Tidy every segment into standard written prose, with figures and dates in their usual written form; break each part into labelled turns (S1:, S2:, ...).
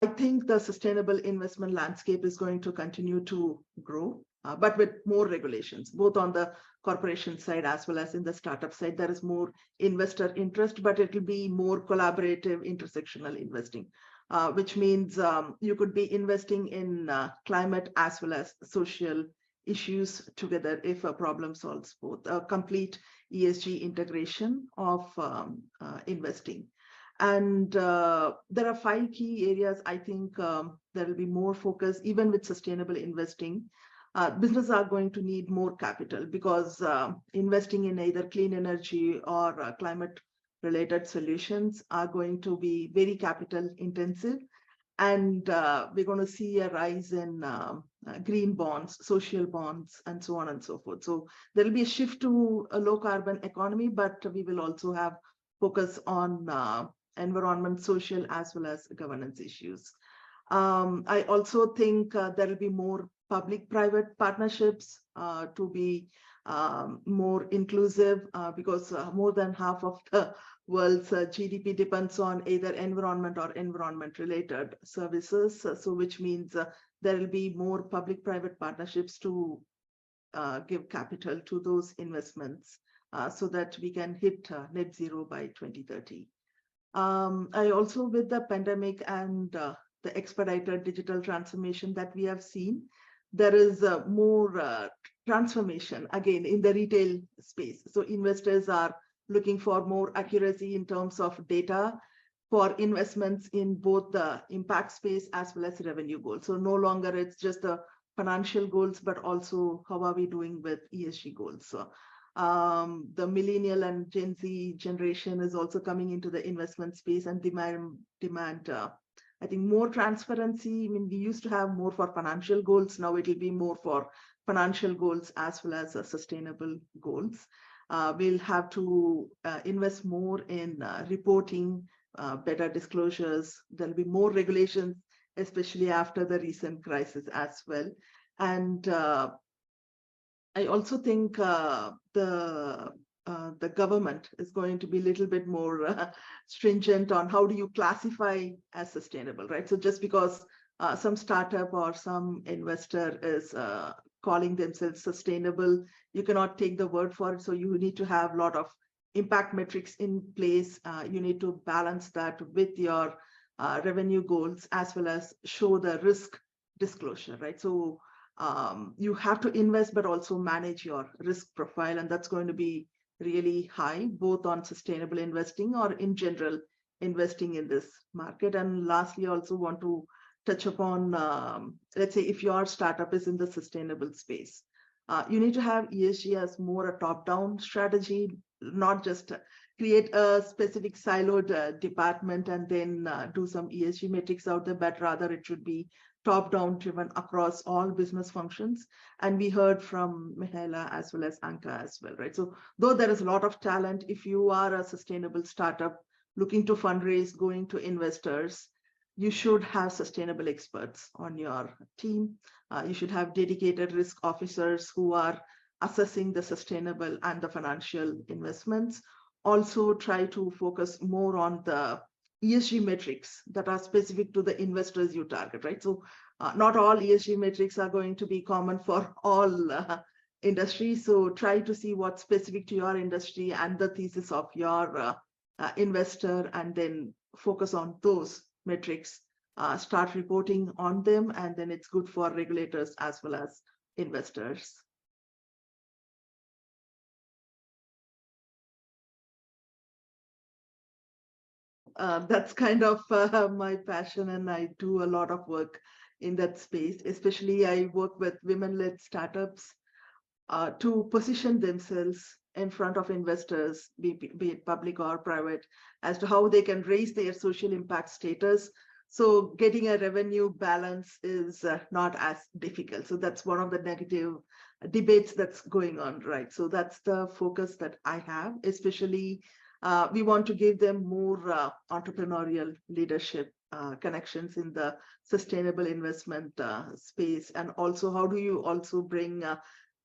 S1: I think the sustainable investment landscape is going to continue to grow, but with more regulations, both on the corporation side as well as in the startup side. There is more investor interest, but it will be more collaborative, intersectional investing, which means you could be investing in climate as well as social issues together if a problem solves both. A complete ESG integration of investing. And there are 5 key areas. I think there will be more focus, even with sustainable investing. Businesses are going to need more capital because investing in either clean energy or climate related solutions are going to be very capital intensive. And we're going to see a rise in green bonds, social bonds, and so on and so forth. So there will be a shift to a low carbon economy, but we will also have focus on environment, social, as well as governance issues. I also think there will be more public-private partnerships to be more inclusive because more than half of the world's GDP depends on either environment or environment-related services. So which means there will be more public-private partnerships to give capital to those investments so that we can hit net zero by 2030. I also, with the pandemic and the expedited digital transformation that we have seen, there is more transformation again in the retail space. So investors are looking for more accuracy in terms of data for investments in both the impact space as well as revenue goals. So no longer it's just the financial goals, but also how are we doing with ESG goals. So, the millennial and Gen Z generation is also coming into the investment space and demand I think more transparency. I mean, we used to have more for financial goals. Now it will be more for financial goals as well as sustainable goals. We'll have to invest more in reporting, better disclosures. There'll be more regulations, especially after the recent crisis as well. And I also think the government is going to be a little bit more stringent on how do you classify as sustainable, right? So just because some startup or some investor is calling themselves sustainable, you cannot take the word for it. So you need to have a lot of impact metrics in place. You need to balance that with your revenue goals as well as show the risk disclosure, right? So you have to invest, but also manage your risk profile. And that's going to be really high, both on sustainable investing or in general investing in this market. And lastly, I also want to touch upon, let's say if your startup is in the sustainable space, you need to have ESG as more a top-down strategy, not just create a specific siloed department and then do some ESG metrics out there, but rather it should be top-down driven across all business functions. And we heard from Mihaela as well as Anka as well, right? So though there is a lot of talent, if you are a sustainable startup looking to fundraise, going to investors, you should have sustainable experts on your team. You should have dedicated risk officers who are assessing the sustainable and the financial investments. Also try to focus more on the ESG metrics that are specific to the investors you target, right? So not all ESG metrics are going to be common for all industries. So try to see what's specific to your industry and the thesis of your investor, and then focus on those metrics, start reporting on them, and then it's good for regulators as well as investors. That's kind of my passion, and I do a lot of work in that space. Especially I work with women-led startups to position themselves in front of investors, be it public or private, as to how they can raise their social impact status. So getting a revenue balance is not as difficult. So that's one of the negative debates that's going on, right? So that's the focus that I have, especially we want to give them more entrepreneurial leadership connections in the sustainable investment space. And also, how do you also bring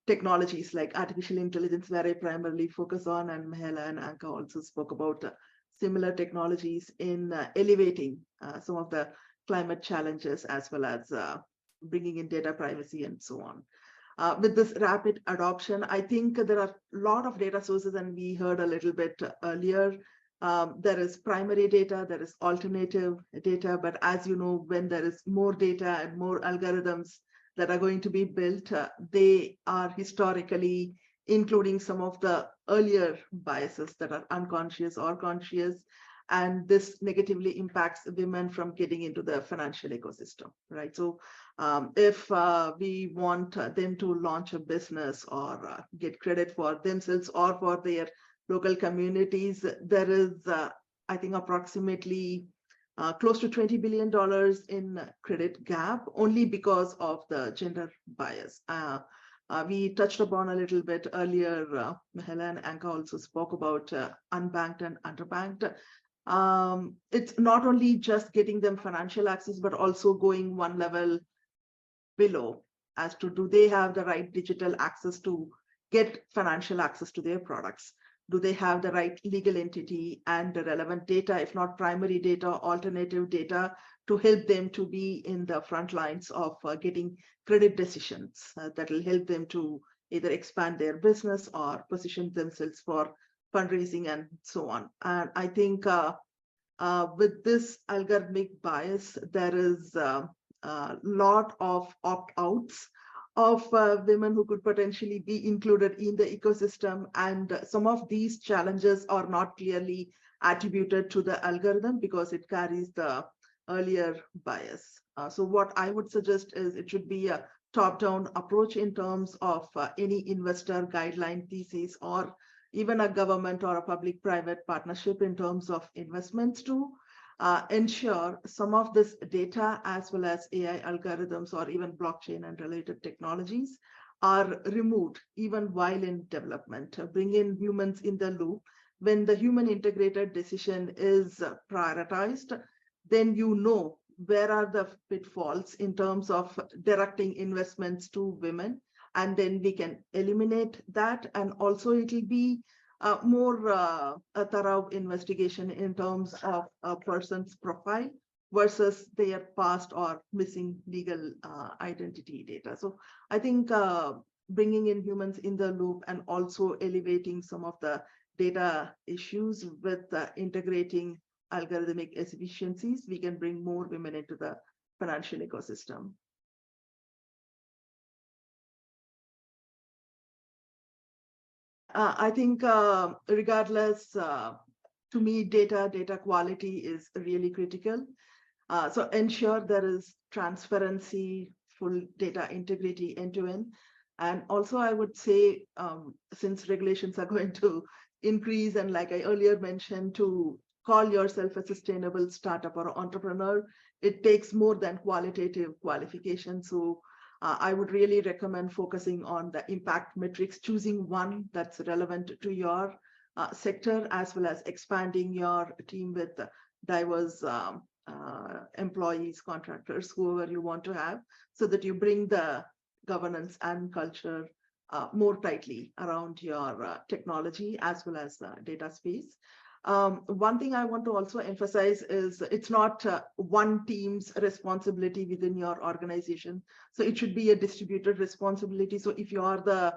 S1: technologies like artificial intelligence, where I primarily focus on, and Mihaela and Anka also spoke about similar technologies in elevating some of the climate challenges, as well as bringing in data privacy and so on. With this rapid adoption, I think there are a lot of data sources, and we heard a little bit earlier. There is primary data, there is alternative data, but as you know, when there is more data and more algorithms that are going to be built, they are historically including some of the earlier biases that are unconscious or conscious, and this negatively impacts women from getting into the financial ecosystem, right? So if we want them to launch a business or get credit for themselves or for their local communities, there is, I think, approximately close to $20 billion in credit gap only because of the gender bias. We touched upon a little bit earlier, Mahela and Anka also spoke about unbanked and underbanked. It's not only just getting them financial access, but also going one level below as to, do they have the right digital access to get financial access to their products? Do they have the right legal entity and the relevant data, if not primary data, alternative data, to help them to be in the front lines of getting credit decisions that will help them to either expand their business or position themselves for fundraising and so on. And I think with this algorithmic bias, there is a lot of opt-outs of women who could potentially be included in the ecosystem. And some of these challenges are not clearly attributed to the algorithm because it carries the earlier bias. So what I would suggest is it should be a top-down approach in terms of any investor guideline thesis, or even a government or a public-private partnership in terms of investments to ensure some of this data, as well as AI algorithms or even blockchain and related technologies, are removed even while in development. Bring in humans in the loop. When the human integrated decision is prioritized, then you know where are the pitfalls in terms of directing investments to women, and then we can eliminate that. And also it will be more a thorough investigation in terms of a person's profile versus their past or missing legal identity data. So I think bringing in humans in the loop and also elevating some of the data issues with integrating algorithmic efficiencies, we can bring more women into the financial ecosystem. I think regardless, to me, data quality is really critical. So ensure there is transparency, full data integrity end to end. And also I would say, since regulations are going to increase, and like I earlier mentioned, to call yourself a sustainable startup or entrepreneur, it takes more than qualitative qualification. So I would really recommend focusing on the impact metrics, choosing one that's relevant to your sector, as well as expanding your team with diverse employees, contractors, whoever you want to have, so that you bring the governance and culture more tightly around your technology as well as data space. One thing I want to also emphasize is it's not one team's responsibility within your organization. So it should be a distributed responsibility. So if you are the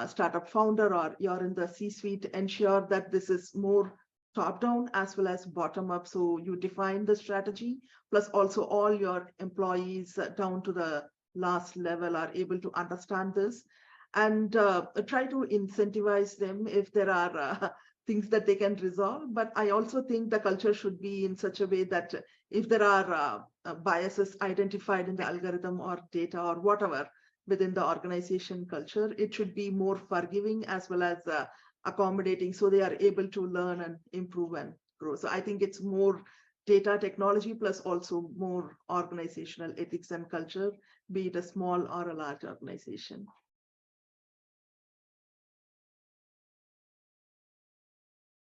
S1: startup founder or you're in the C-suite, ensure that this is more top-down as well as bottom-up. So you define the strategy, plus also all your employees down to the last level are able to understand this, and try to incentivize them if there are things that they can resolve. But I also think the culture should be in such a way that if there are biases identified in the algorithm or data or whatever within the organization culture, it should be more forgiving as well as accommodating, so they are able to learn and improve and grow. So I think it's more data technology plus also more organizational ethics and culture, be it a small or a large organization.